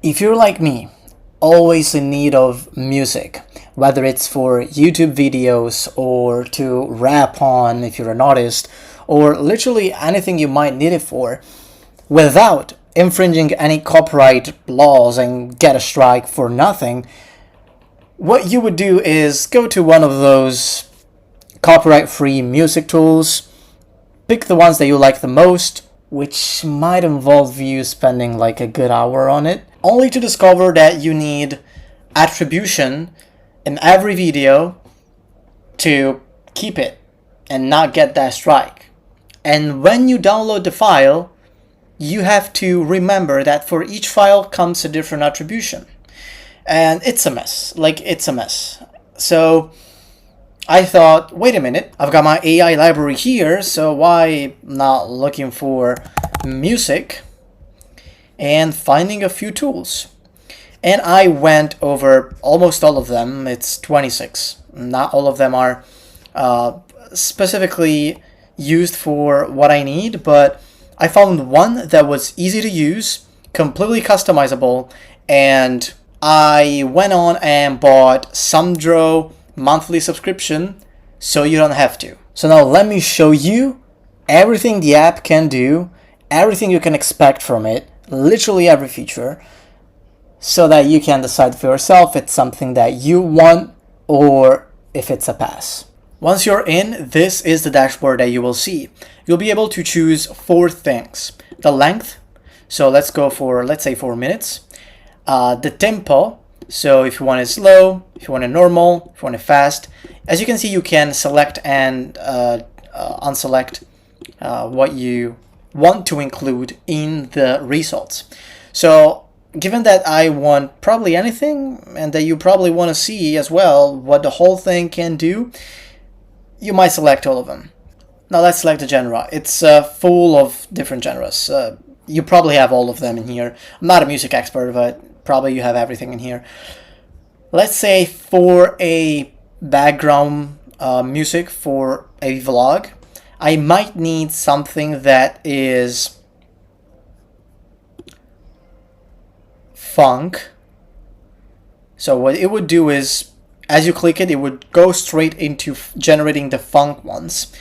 If you're like me, always in need of music, whether it's for YouTube videos or to rap on if you're an artist, or literally anything you might need it for, without infringing any copyright laws and get a strike for nothing, what you would do is go to one of those copyright-free music tools, pick the ones that you like the most, which might involve you spending like a good hour on it, only to discover that you need attribution in every video to keep it and not get that strike. And when you download the file, you have to remember that for each file comes a different attribution. And it's a mess. It's a mess. So I thought, wait a minute, I've got my AI library here, so why not looking for music and finding a few tools? And I went over almost all of them. It's 26. Not all of them are specifically used for what I need, but I found one that was easy to use, completely customizable, and I went on and bought Soundraw monthly subscription so you don't have to. So now let me show you everything the app can do, everything you can expect from it, literally every feature, so that you can decide for yourself if it's something that you want or if it's a pass. Once you're in, this is the dashboard that you will see. You'll be able to choose 4 things. The length, so let's go for, let's say 4 minutes. The tempo, so if you want it slow, if you want it normal, if you want it fast. As you can see, you can select and unselect what you want to include in the results. So given that I want probably anything, and that you probably want to see as well what the whole thing can do, you might select all of them. Now let's select the genre. It's full of different genres. You probably have all of them in here. I'm not a music expert, but probably you have everything in here. Let's say for a background music for a vlog, I might need something that is funk. So what it would do is, as you click it, it would go straight into generating the funk ones.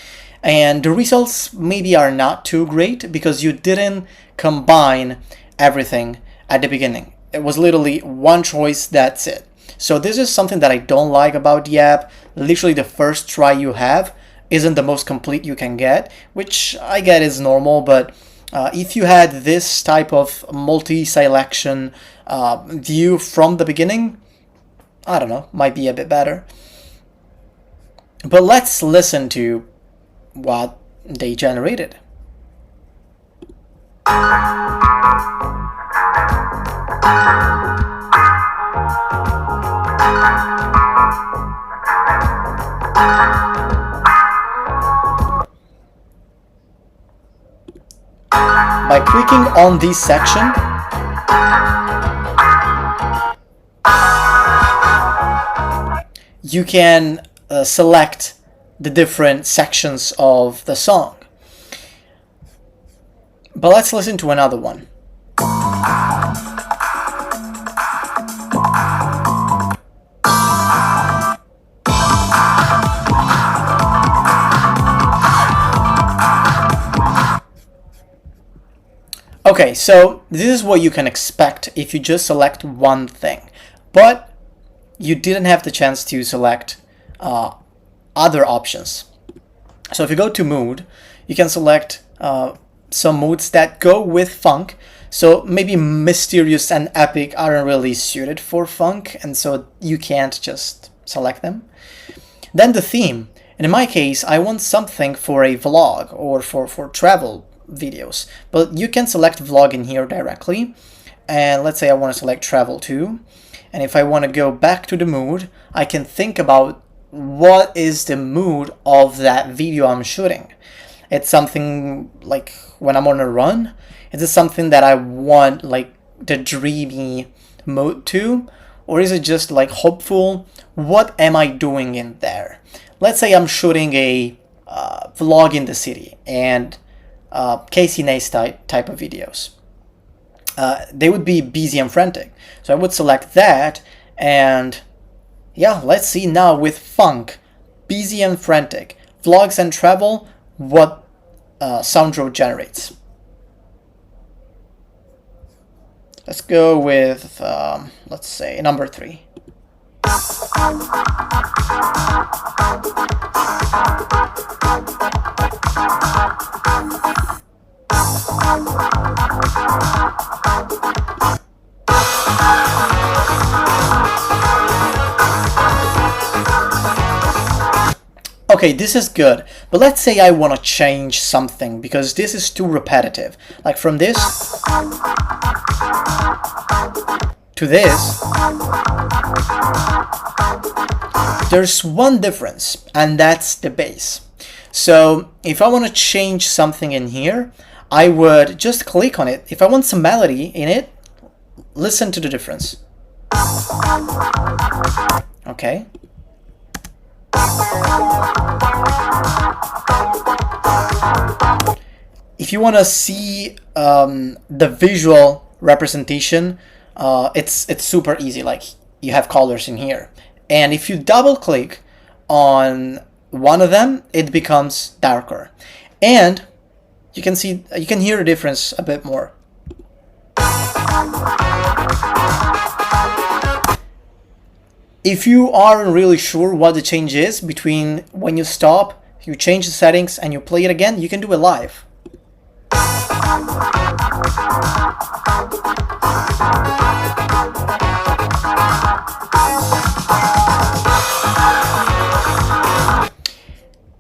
And the results maybe are not too great because you didn't combine everything at the beginning. It was literally one choice, that's it. So this is something that I don't like about the app. Literally the first try you have isn't the most complete you can get, which I get is normal, but if you had this type of multi-selection view from the beginning, I don't know, might be a bit better. But let's listen to what they generated. By clicking on this section, you can select the different sections of the song. But let's listen to another one. Okay, so this is what you can expect if you just select one thing, but you didn't have the chance to select other options. So if you go to mood, you can select some moods that go with funk. So maybe mysterious and epic aren't really suited for funk, and so you can't just select them. Then the theme, and in my case, I want something for a vlog or for travel videos, but you can select vlog in here directly. And let's say I want to select travel too. And if I want to go back to the mood, I can think about what is the mood of that video I'm shooting. It's something like when I'm on a run. Is it something that I want like the dreamy mood to? Or is it just like hopeful? What am I doing in there? Let's say I'm shooting a vlog in the city and Casey Neistat type of videos. they would be busy and frantic. So I would select that, and yeah, let's see now with funk, busy and frantic, vlogs and travel, what Soundraw generates. Let's go with, let's say, number 3. Okay, this is good, but let's say I want to change something because this is too repetitive. Like from this to this, there's one difference, and that's the bass. So if I want to change something in here, I would just click on it. If I want some melody in it, listen to the difference. Okay. If you want to see the visual representation, it's super easy. Like, you have colors in here, and if you double click on one of them, it becomes darker, and you can hear the difference a bit more. If you aren't really sure what the change is between when you stop, you change the settings, and you play it again, you can do it live.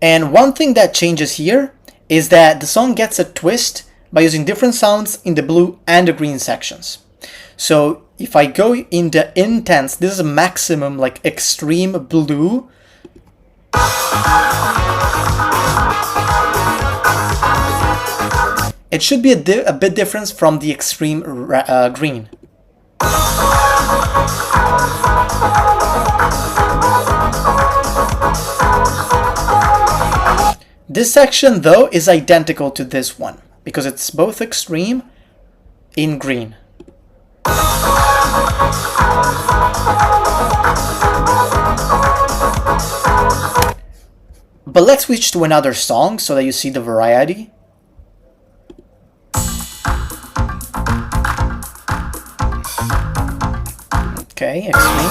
And one thing that changes here is that the song gets a twist by using different sounds in the blue and the green sections. So if I go in the intense, this is a maximum, like extreme blue. It should be a bit different from the extreme green. This section, though, is identical to this one, because it's both extreme in green. But let's switch to another song so that you see the variety. Okay, extreme.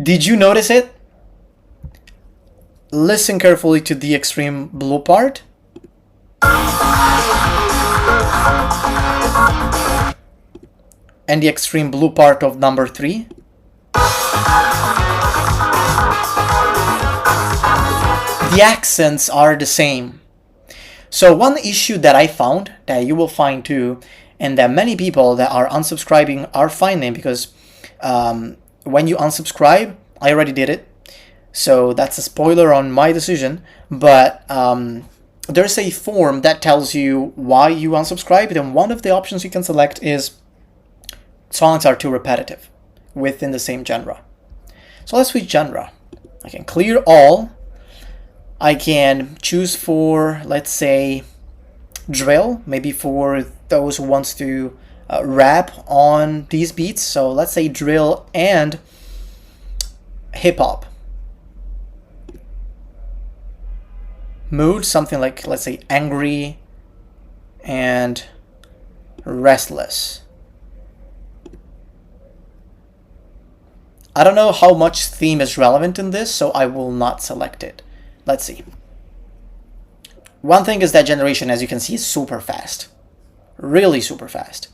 Did you notice it? Listen carefully to the extreme blue part. And the extreme blue part of number 3. The accents are the same. So one issue that I found, that you will find too, and that many people that are unsubscribing are finding, because when you unsubscribe, I already did it, so that's a spoiler on my decision, but there's a form that tells you why you unsubscribed, and one of the options you can select is songs are too repetitive within the same genre. So let's switch genre. I can clear all. I can choose for, let's say, drill, maybe for those who wants to rap on these beats. So let's say drill and hip hop. Mood, something like, let's say, angry and restless. I don't know how much theme is relevant in this, so I will not select it. Let's see. One thing is that generation, as you can see, is super fast. Really super fast.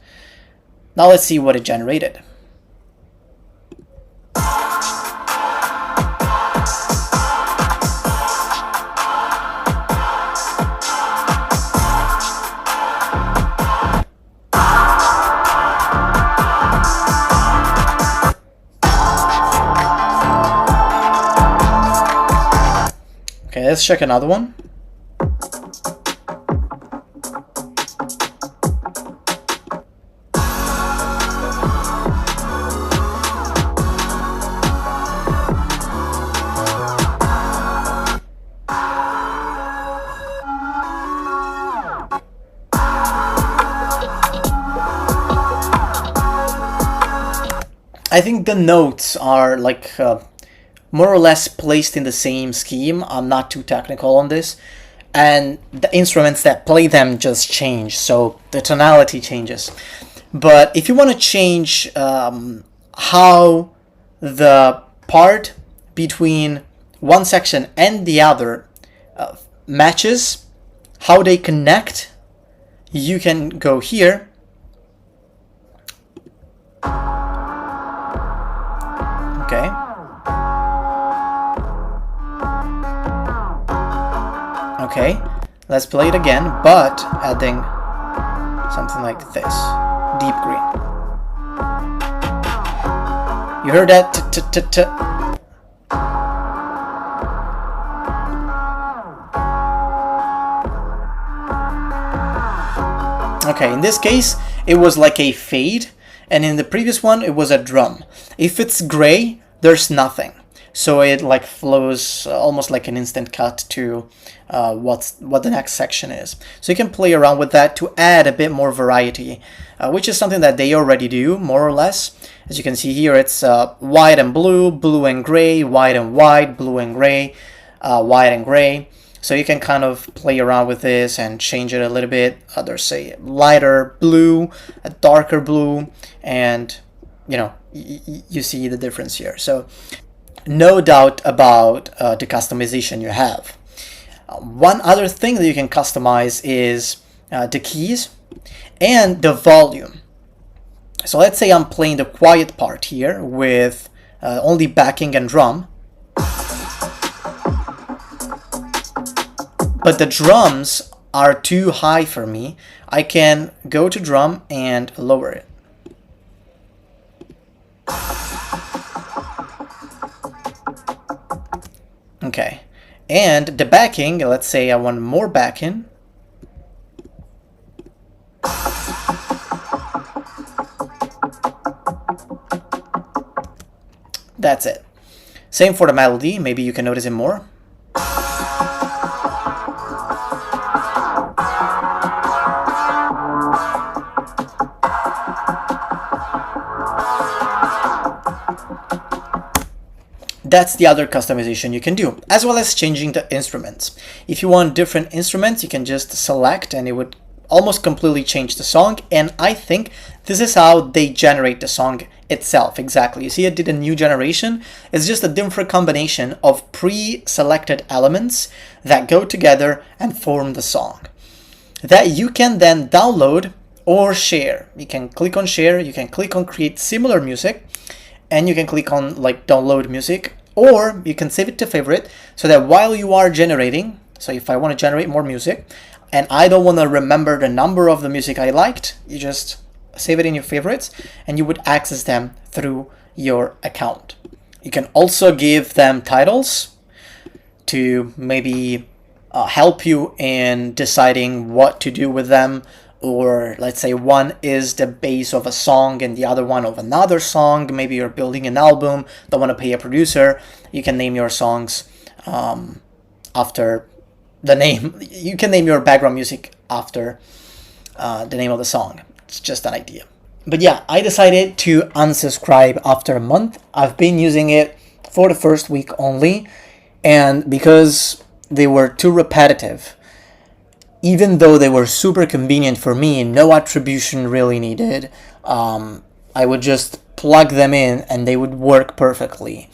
Now let's see what it generated. Okay, let's check another one. I think the notes are like more or less placed in the same scheme. I'm not too technical on this. And the instruments that play them just change, so the tonality changes. But if you want to change how the part between one section and the other matches, how they connect, you can go here. Okay. Okay, let's play it again, but adding something like this. Deep green. You heard that? Okay, in this case, it was like a fade, and in the previous one, it was a drum. If it's gray, there's nothing. So it like flows almost like an instant cut to what the next section is. So you can play around with that to add a bit more variety, which is something that they already do, more or less. As you can see here, it's white and blue, blue and gray, white and white, blue and gray, white and gray. So you can kind of play around with this and change it a little bit. There's a lighter blue, a darker blue, and you know, you see the difference here. So no doubt about the customization you have. One other thing that you can customize is the keys and the volume. So let's say I'm playing the quiet part here with only backing and drum. But the drums are too high for me. I can go to drum and lower it. Okay, and the backing, let's say I want more backing. That's it. Same for the melody, maybe you can notice it more. That's the other customization you can do, as well as changing the instruments. If you want different instruments, you can just select and it would almost completely change the song. And I think this is how they generate the song itself. Exactly. You see, it did a new generation. It's just a different combination of pre-selected elements that go together and form the song that you can then download or share. You can click on share, you can click on create similar music, and you can click on like download music, or you can save it to favorite so that while you are generating, so if I want to generate more music and I don't want to remember the number of the music I liked, you just save it in your favorites and you would access them through your account. You can also give them titles to maybe help you in deciding what to do with them. Or let's say one is the base of a song and the other one of another song. Maybe you're building an album, don't want to pay a producer. You can name your songs after the name. You can name your background music after the name of the song. It's just an idea. But yeah, I decided to unsubscribe after a month. I've been using it for the first week only, and because they were too repetitive, even though they were super convenient for me, no attribution really needed, I would just plug them in and they would work perfectly.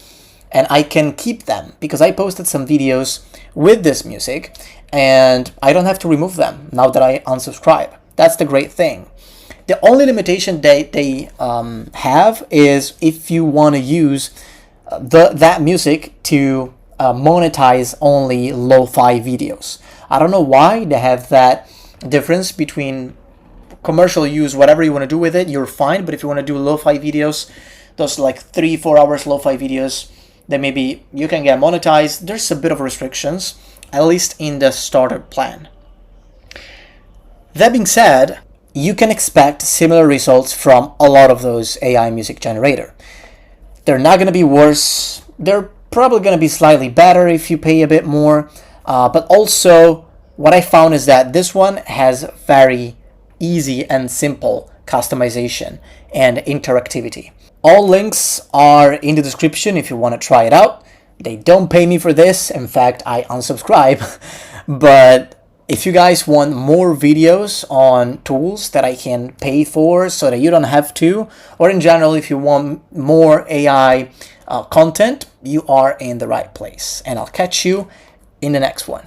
And I can keep them because I posted some videos with this music and I don't have to remove them now that I unsubscribe. That's the great thing. The only limitation they have is if you want to use that music to monetize only lo-fi videos. I don't know why they have that difference between commercial use, whatever you want to do with it, you're fine. But if you want to do lo-fi videos, those like 3-4 hours lo-fi videos, then maybe you can get monetized. There's a bit of restrictions, at least in the starter plan. That being said, you can expect similar results from a lot of those AI music generator. They're not going to be worse. They're probably going to be slightly better if you pay a bit more. But also, what I found is that this one has very easy and simple customization and interactivity. All links are in the description if you want to try it out. They don't pay me for this. In fact, I unsubscribe. But if you guys want more videos on tools that I can pay for so that you don't have to, or in general, if you want more AI content, you are in the right place. And I'll catch you in the next one.